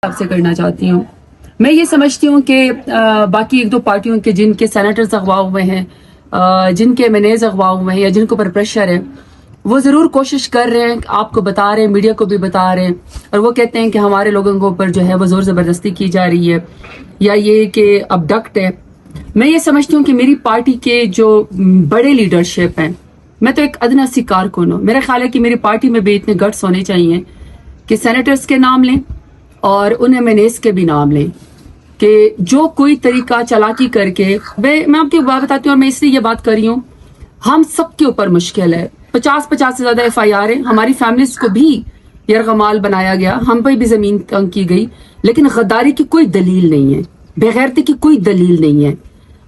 आपसे करना चाहती हूँ। मैं ये समझती हूँ कि बाकी एक दो पार्टियों के जिनके सेनेटर्स अगवा हुए हैं, जिनके एमएनएज अगवा हुए हैं या जिनके ऊपर प्रेशर है, वो ज़रूर कोशिश कर रहे हैं, आपको बता रहे हैं, मीडिया को भी बता रहे हैं, और वो कहते हैं कि हमारे लोगों के ऊपर जो है वो ज़ोर ज़बरदस्ती की जा रही है या ये कि अबडक्ट है। मैं ये समझती हूँ कि मेरी पार्टी के जो बड़े लीडरशिप हैं, मैं तो एक अदना सी कारकुन हूँ, मेरा ख्याल है कि मेरी पार्टी में भी इतने गट्स होने चाहिए कि सेनेटर्स के नाम लें और उन एमएनएस के भी नाम लें कि जो कोई तरीका चालाकी करके, मैं आपको एक बात बताती हूँ और मैं इसलिए ये बात कर रही हूँ, हम सबके ऊपर मुश्किल है। 50 से ज्यादा FIR है, हमारी फैमिलीज को भी यरगमाल बनाया गया, हम पर भी जमीन तंग की गई, लेकिन गद्दारी की कोई दलील नहीं है, बेगैरती की कोई दलील नहीं है।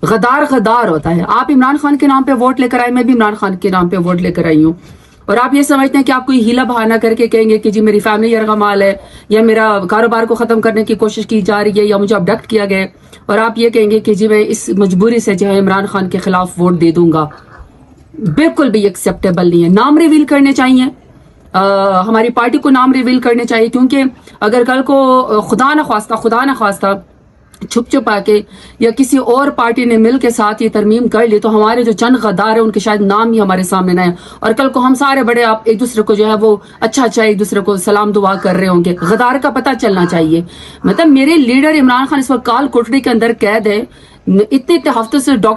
गद्दार गद्दार होता है। आप इमरान खान के नाम पे वोट लेकर आए, मैं भी इमरान खान के नाम पे वोट लेकर आई हूँ, और आप ये समझते हैं कि आप कोई हीला बहाना करके कहेंगे कि जी मेरी फैमिली यरगमाल है या मेरा कारोबार को खत्म करने की कोशिश की जा रही है या मुझे अबडक्ट किया गया, और आप ये कहेंगे कि जी मैं इस मजबूरी से जो है इमरान खान के खिलाफ वोट दे दूंगा। बिल्कुल भी एक्सेप्टेबल नहीं है। नाम रिवील करने चाहिए, हमारी पार्टी को नाम रिवील करने चाहिए, क्योंकि अगर कल को खुदा न ख्वास्ता छुप छुपा के या किसी और पार्टी ने मिल के साथ ये तरमीम कर ली तो हमारे जो चंद गद्दार है उनके शायद नाम ही हमारे सामने ना है, और कल को हम सारे बड़े आप एक दूसरे को जो है वो अच्छा एक दूसरे को सलाम दुआ कर रहे होंगे। गद्दार का पता चलना चाहिए। मतलब मेरे लीडर इमरान खान इस वक्त काल कोठरी के अंदर कैद है, इतने हफ्तों से डॉक्टर